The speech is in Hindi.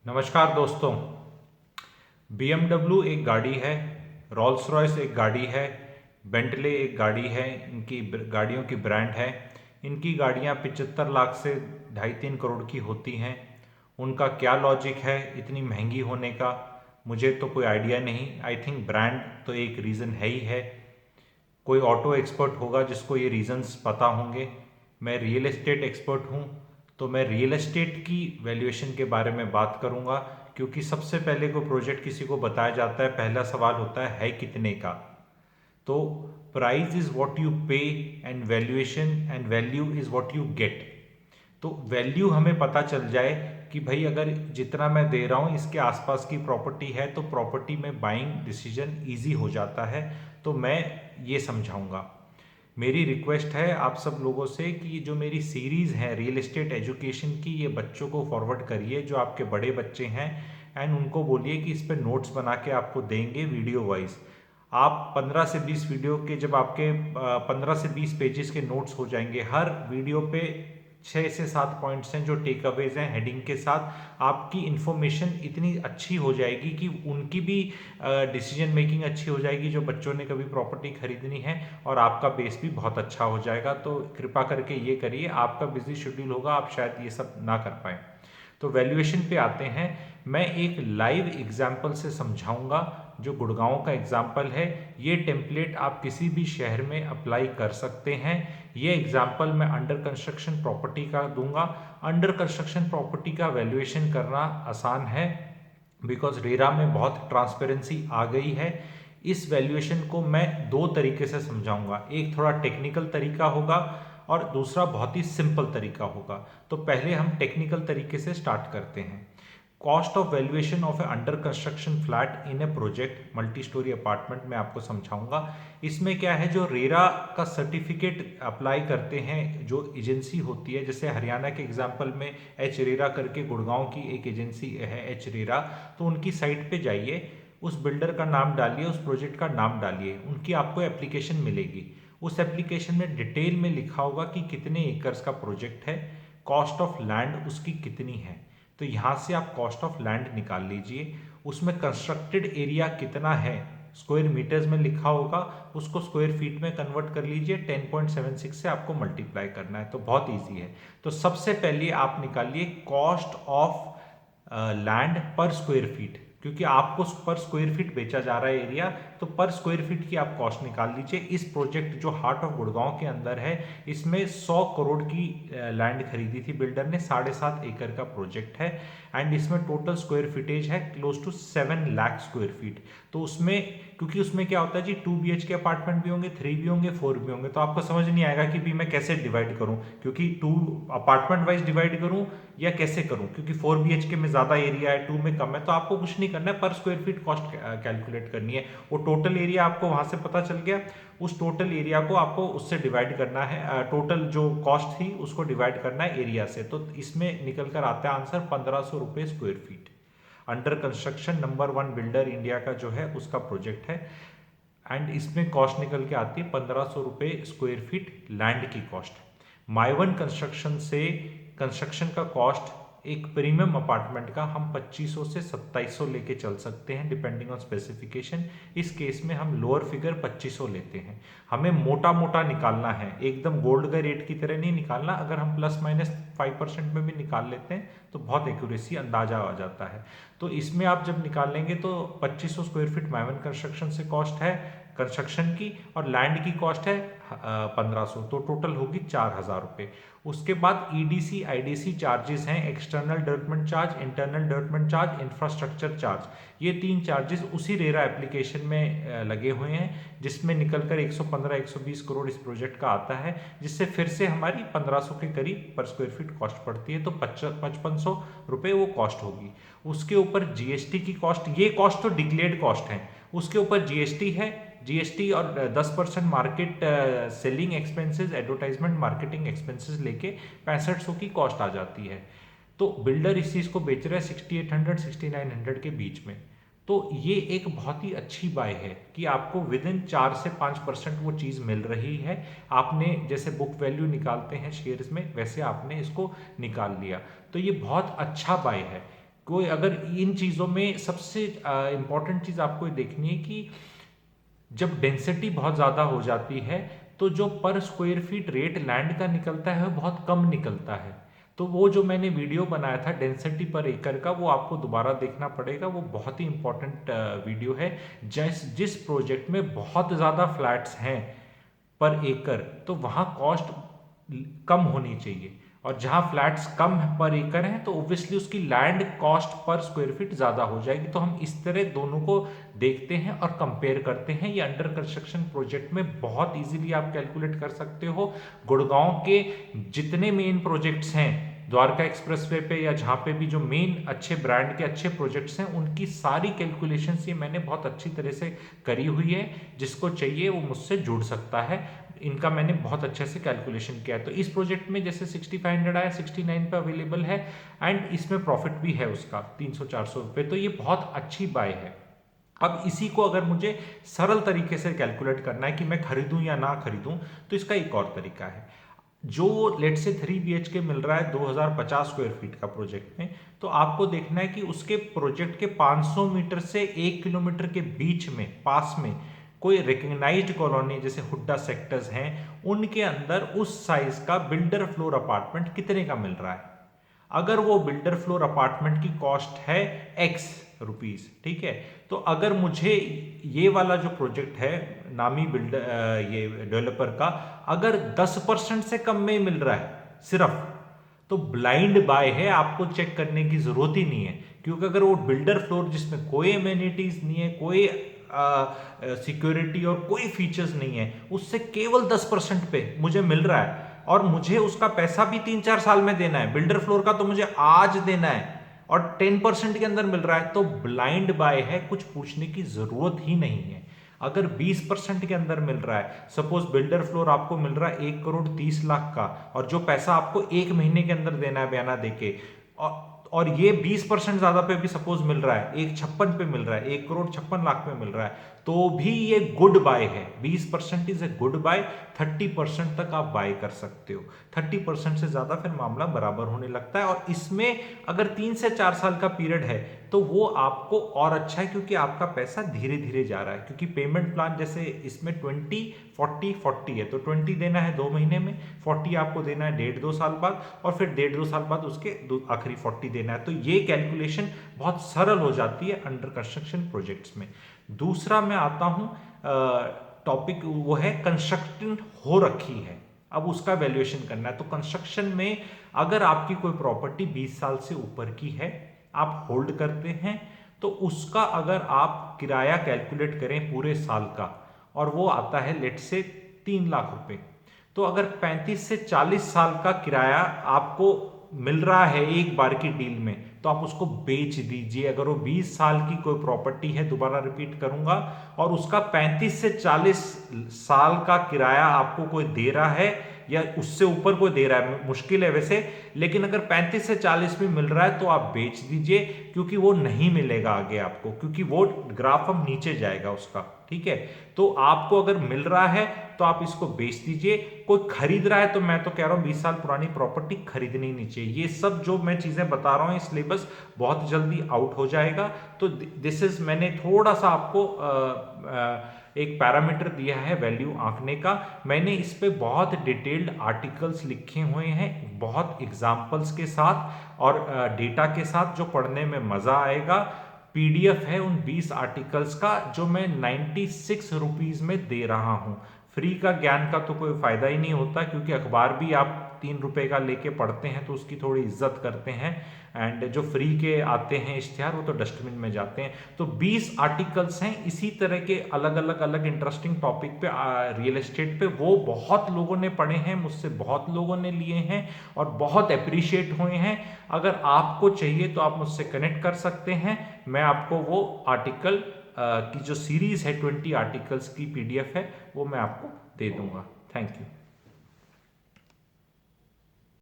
नमस्कार दोस्तों। BMW एक गाड़ी है, रोल्स रॉयस एक गाड़ी है, बेंटले एक गाड़ी है। इनकी गाड़ियों की ब्रांड है। इनकी गाड़ियां 75 लाख से 2.5-3 करोड़ की होती हैं। उनका क्या लॉजिक है इतनी महंगी होने का, मुझे तो कोई आइडिया नहीं। आई थिंक ब्रांड तो एक रीज़न है ही है। कोई ऑटो एक्सपर्ट होगा जिसको ये रीजंस पता होंगे। मैं रियल एस्टेट एक्सपर्ट हूँ, तो मैं रियल एस्टेट की वैल्यूएशन के बारे में बात करूँगा। क्योंकि सबसे पहले कोई प्रोजेक्ट किसी को बताया जाता है, पहला सवाल होता है कितने का। तो प्राइस इज व्हाट यू पे and valuation and value is what you get. तो वैल्यू हमें पता चल जाए कि भाई अगर जितना मैं दे रहा हूँ इसके आसपास की प्रॉपर्टी है तो प्रॉपर्टी में बाइंग डिसीजन इजी हो जाता है। तो मैं ये समझाऊंगा। मेरी रिक्वेस्ट है आप सब लोगों से कि ये जो मेरी सीरीज़ है रियल एस्टेट एजुकेशन की, ये बच्चों को फॉरवर्ड करिए जो आपके बड़े बच्चे हैं। एंड उनको बोलिए कि इस पर नोट्स बना के आपको देंगे वीडियो वाइज। आप 15 से 20 वीडियो के जब आपके 15 से 20 पेजेस के नोट्स हो जाएंगे, हर वीडियो पे 6 से 7 पॉइंट्स हैं जो टेक अवेज हैं हेडिंग के साथ। आपकी इन्फॉर्मेशन इतनी अच्छी हो जाएगी कि उनकी भी डिसीजन मेकिंग अच्छी हो जाएगी जो बच्चों ने कभी प्रॉपर्टी खरीदनी है, और आपका बेस भी बहुत अच्छा हो जाएगा। तो कृपा करके ये करिए। आपका बिजी शेड्यूल होगा, आप शायद ये सब ना कर पाए। तो वैल्यूएशन पे आते हैं। मैं एक लाइव एग्जाम्पल से समझाऊंगा जो गुड़गांव का एग्जाम्पल है। ये टेम्पलेट आप किसी भी शहर में अप्लाई कर सकते हैं। ये एग्जाम्पल मैं अंडर कंस्ट्रक्शन प्रॉपर्टी का दूंगा। अंडर कंस्ट्रक्शन प्रॉपर्टी का वैल्यूएशन करना आसान है बिकॉज रेरा में बहुत ट्रांसपेरेंसी आ गई है। इस वैल्यूएशन को मैं दो तरीके से समझाऊंगा, एक थोड़ा टेक्निकल तरीका होगा और दूसरा बहुत ही सिंपल तरीका होगा। तो पहले हम टेक्निकल तरीके से स्टार्ट करते हैं। Cost of valuation of A under construction flat in A project multi storey apartment में आपको समझाऊंगा। इसमें क्या है, जो रेरा का सर्टिफिकेट अप्लाई करते हैं जो एजेंसी होती है, जैसे हरियाणा के एग्जाम्पल में एच रेरा करके गुड़गांव की एक एजेंसी है एच रेरा। तो उनकी साइट पे जाइए, उस बिल्डर का नाम डालिए, उस प्रोजेक्ट का नाम डालिए, उनकी आपको एप्लीकेशन मिलेगी। उस एप्लीकेशन में डिटेल में लिखा होगा कि कितने एकर्स का प्रोजेक्ट है, कॉस्ट ऑफ लैंड उसकी कितनी है। तो यहाँ से आप कॉस्ट ऑफ लैंड निकाल लीजिए। उसमें कंस्ट्रक्टेड एरिया कितना है स्क्वायर मीटर्स में लिखा होगा, उसको स्क्वायर फीट में कन्वर्ट कर लीजिए। 10.76 से आपको मल्टीप्लाई करना है, तो बहुत ईजी है। तो सबसे पहले आप निकालिए कॉस्ट ऑफ लैंड पर स्क्वायर फीट, क्योंकि आपको पर स्क्वायर फीट बेचा जा रहा है एरिया, तो पर स्क्वायर फीट की आप कॉस्ट निकाल लीजिए। इस प्रोजेक्ट जो हार्ट ऑफ गुड़गांव के अंदर है, इसमें 100 करोड़ की लैंड खरीदी थी बिल्डर ने, 7.5 एकड़ का प्रोजेक्ट है। एंड इसमें टोटल स्क्वायर फीटेज है close to 7 lakh square feet. तो उसमें क्योंकि उसमें क्या होता है जी, 2 BHK अपार्टमेंट भी होंगे, 3 भी होंगे, 4 भी होंगे। तो आपको समझ नहीं आएगा कि भी मैं कैसे डिवाइड करूं, क्योंकि 2 अपार्टमेंट वाइज डिवाइड करूं या कैसे करूं, क्योंकि 4 BHK में ज्यादा एरिया है, 2 में कम है। तो आपको कुछ नहीं करना है, पर स्क्वायर फीट कॉस्ट कैलकुलेट करनी है। वो टोटल एरिया आपको वहां से पता चल गया, उस टोटल एरिया को आपको उससे डिवाइड करना है। टोटल जो कॉस्ट थी उसको डिवाइड करना है एरिया से। तो इसमें निकल कर आता है आंसर 1500 रुपये square feet. Under construction number 1 builder India का जो है उसका प्रोजेक्ट है। एंड इसमें कॉस्ट निकल के आती है 1500 रुपये स्क्वायर फीट लैंड की कॉस्ट। माइवन कंस्ट्रक्शन से कंस्ट्रक्शन का कॉस्ट एक प्रीमियम अपार्टमेंट का हम 2500 से 2700 लेके चल सकते हैं डिपेंडिंग ऑन स्पेसिफिकेशन। इस केस में हम लोअर फिगर 2500 लेते हैं। हमें मोटा मोटा निकालना है, एकदम गोल्ड का रेट की तरह नहीं निकालना। अगर हम प्लस माइनस 5% में भी निकाल लेते हैं तो बहुत एक्यूरेसी अंदाजा आ जाता है। तो इसमें आप जब निकालेंगे तो 2500 स्क्वायर फीट माइवन कंस्ट्रक्शन से कॉस्ट है कंस्ट्रक्शन की, और लैंड की कॉस्ट है 1500, तो टोटल होगी 4000 रुपये। उसके बाद ईडीसी आईडीसी चार्जेस हैं, external development charge, internal development charge, infrastructure charge. ये 3 चार्जेस उसी रेरा एप्लीकेशन में लगे हुए हैं, जिसमें निकलकर 115-120 करोड़ इस प्रोजेक्ट का आता है, जिससे फिर से हमारी 1500 के करीब पर स्क्वायर फीट कॉस्ट पड़ती है। तो 5500 रुपये वो कॉस्ट होगी। उसके ऊपर जीएसटी की कॉस्ट, ये कॉस्ट तो डिक्लेयर्ड कॉस्ट है, उसके ऊपर जीएसटी है। जीएसटी और 10% market selling expenses, advertisement marketing expenses लेके 6500 की कॉस्ट आ जाती है। तो बिल्डर इस चीज़ को बेच रहा है 6800-6900 के बीच में। तो ये एक बहुत ही अच्छी बाय है कि आपको विद इन 4 से 5% वो चीज़ मिल रही है। आपने जैसे बुक वैल्यू निकालते हैं शेयर्स में, वैसे आपने इसको निकाल लिया। तो ये बहुत अच्छा बाय है। कोई अगर इन चीज़ों में सबसे इम्पॉर्टेंट चीज़ आपको ये देखनी है कि जब डेंसिटी बहुत ज़्यादा हो जाती है तो जो पर स्क्वायर फीट रेट लैंड का निकलता है वो बहुत कम निकलता है। तो वो जो मैंने वीडियो बनाया था डेंसिटी पर एकड़ का, वो आपको दोबारा देखना पड़ेगा, वो बहुत ही इंपॉर्टेंट वीडियो है। जिस प्रोजेक्ट में बहुत ज़्यादा फ्लैट्स हैं पर एकड़, तो वहाँ कॉस्ट कम होनी चाहिए, और जहाँ फ्लैट्स कम पर एकड़ हैं तो ऑब्वियसली उसकी land cost per square feet ज़्यादा हो जाएगी। तो हम इस तरह दोनों को देखते हैं और कंपेयर करते हैं। ये अंडर कंस्ट्रक्शन प्रोजेक्ट में बहुत इजीली आप कैलकुलेट कर सकते हो। गुड़गांव के जितने मेन प्रोजेक्ट्स हैं द्वारका एक्सप्रेसवे पे या जहाँ पे भी जो मेन अच्छे ब्रांड के अच्छे प्रोजेक्ट्स हैं, उनकी सारी कैलकुलेशंस ये मैंने बहुत अच्छी तरह से करी हुई है। जिसको चाहिए वो मुझसे जुड़ सकता है, इनका मैंने बहुत अच्छे से कैलकुलेशन किया है। तो इस प्रोजेक्ट में जैसे 6500 आया, 69 पे अवेलेबल है, एंड इसमें प्रॉफिट भी है उसका 300-400 रुपये। तो ये बहुत अच्छी बाय है। अब इसी को अगर मुझे सरल तरीके से कैलकुलेट करना है कि मैं खरीदूं या ना खरीदूं, तो इसका एक और तरीका है। जो लेट से 3 BHK मिल रहा है 2050 स्क्वायर फीट का प्रोजेक्ट में, तो आपको देखना है कि उसके प्रोजेक्ट के 500 मीटर से 1 किलोमीटर के बीच में पास में कोई रिकग्नाइज्ड कॉलोनी जैसे हुड्डा सेक्टर्स हैं, उनके अंदर उस साइज का बिल्डर फ्लोर अपार्टमेंट कितने का मिल रहा है। अगर वो बिल्डर फ्लोर अपार्टमेंट की कॉस्ट है X रुपीज, ठीक है, तो अगर मुझे ये वाला जो प्रोजेक्ट है नामी बिल्डर ये डेवलपर का अगर 10% से कम में मिल रहा है सिर्फ, तो ब्लाइंड बाय है, आपको चेक करने की जरूरत ही नहीं है। क्योंकि अगर वो बिल्डर फ्लोर जिसमें कोई एमेनिटीज नहीं है, कोई सिक्योरिटी और कोई फीचर्स नहीं है, उससे केवल 10% पे मुझे मिल रहा है, और मुझे उसका पैसा भी 3-4 साल में देना है, बिल्डर फ्लोर का तो मुझे आज देना है, और 10% के अंदर मिल रहा है, तो ब्लाइंड बाय है, कुछ पूछने की जरूरत ही नहीं है। अगर 20% के अंदर मिल रहा है, सपोज बिल्डर फ्लोर आपको मिल रहा है 1,30,00,000 का, और जो पैसा आपको 1 महीने के अंदर देना है बयाना देके, और ये 20% ज्यादा पे भी सपोज मिल रहा है, 1,56 पे मिल रहा है, 1,56,00,000 पे मिल रहा है, तो भी ये गुड बाय है। 20% इज ए गुड बाय। 30% तक आप बाय कर सकते हो, 30% से ज्यादा फिर मामला बराबर होने लगता है। और इसमें अगर 3 से 4 साल का पीरियड है तो वो आपको और अच्छा है, क्योंकि आपका पैसा धीरे धीरे जा रहा है। क्योंकि पेमेंट प्लान जैसे इसमें 20-40-40 है, तो 20 देना है 2 महीने में, 40 आपको देना है 1.5-2 साल बाद, और फिर 1.5-2 साल बाद उसके आखिरी 40 देना है। तो ये कैलकुलेशन बहुत सरल हो जाती है अंडर कंस्ट्रक्शन प्रोजेक्ट्स में। दूसरा मैं आता हूं टॉपिक, वो है कंस्ट्रक्शन हो रखी है, अब उसका वैल्यूएशन करना है। तो कंस्ट्रक्शन में अगर आपकी कोई प्रॉपर्टी 20 साल से ऊपर की है, आप होल्ड करते हैं, तो उसका अगर आप किराया कैलकुलेट करें पूरे साल का, और वो आता है लेट से 3 लाख रुपए, तो अगर 35 से 40 साल का किराया आपको मिल रहा है एक बार की डील में, तो आप उसको बेच दीजिए। अगर वो 20 साल की कोई प्रॉपर्टी है, दोबारा रिपीट करूंगा, और उसका 35 से 40 साल का किराया आपको कोई दे रहा है, या उससे ऊपर कोई दे रहा है, मुश्किल है वैसे, लेकिन अगर 35 से 40 में मिल रहा है तो आप बेच दीजिए, क्योंकि वो नहीं मिलेगा आगे आपको, क्योंकि वो ग्राफ अब नीचे जाएगा उसका, ठीक है। तो आपको अगर मिल रहा है तो आप इसको बेच दीजिए। कोई खरीद रहा है तो मैं तो कह रहा हूं 20 साल पुरानी प्रॉपर्टी खरीदनी नहीं चाहिए। ये सब जो मैं चीजें बता रहा हूं, सिलेबस बहुत जल्दी आउट हो जाएगा। तो दिस इज, मैंने थोड़ा सा आपको एक पैरामीटर दिया है वैल्यू आंकने का। मैंने इस पे बहुत डिटेल्ड आर्टिकल्स लिखे हुए हैं, बहुत एग्जांपल्स के साथ और डेटा के साथ, जो पढ़ने में मजा आएगा। PDF है उन 20 आर्टिकल्स का, जो मैं 96 रुपीज में दे रहा हूं। फ्री का ज्ञान का तो कोई फायदा ही नहीं होता, क्योंकि अखबार भी आप 3 रुपए का लेके पढ़ते हैं तो उसकी थोड़ी इज्जत करते हैं, एंड जो फ्री के आते हैं इश्तिहार वो तो डस्टबिन में जाते हैं। तो 20 आर्टिकल्स हैं इसी तरह के, अलग अलग इंटरेस्टिंग टॉपिक पे, रियल एस्टेट पे, वो बहुत लोगों ने पढ़े हैं, मुझसे बहुत लोगों ने लिए हैं और बहुत अप्रिशिएट हुए हैं। अगर आपको चाहिए तो आप मुझसे कनेक्ट कर सकते हैं, मैं आपको वो आर्टिकल की जो सीरीज है 20 आर्टिकल्स की PDF है, वो मैं आपको दे दूंगा। Thank you.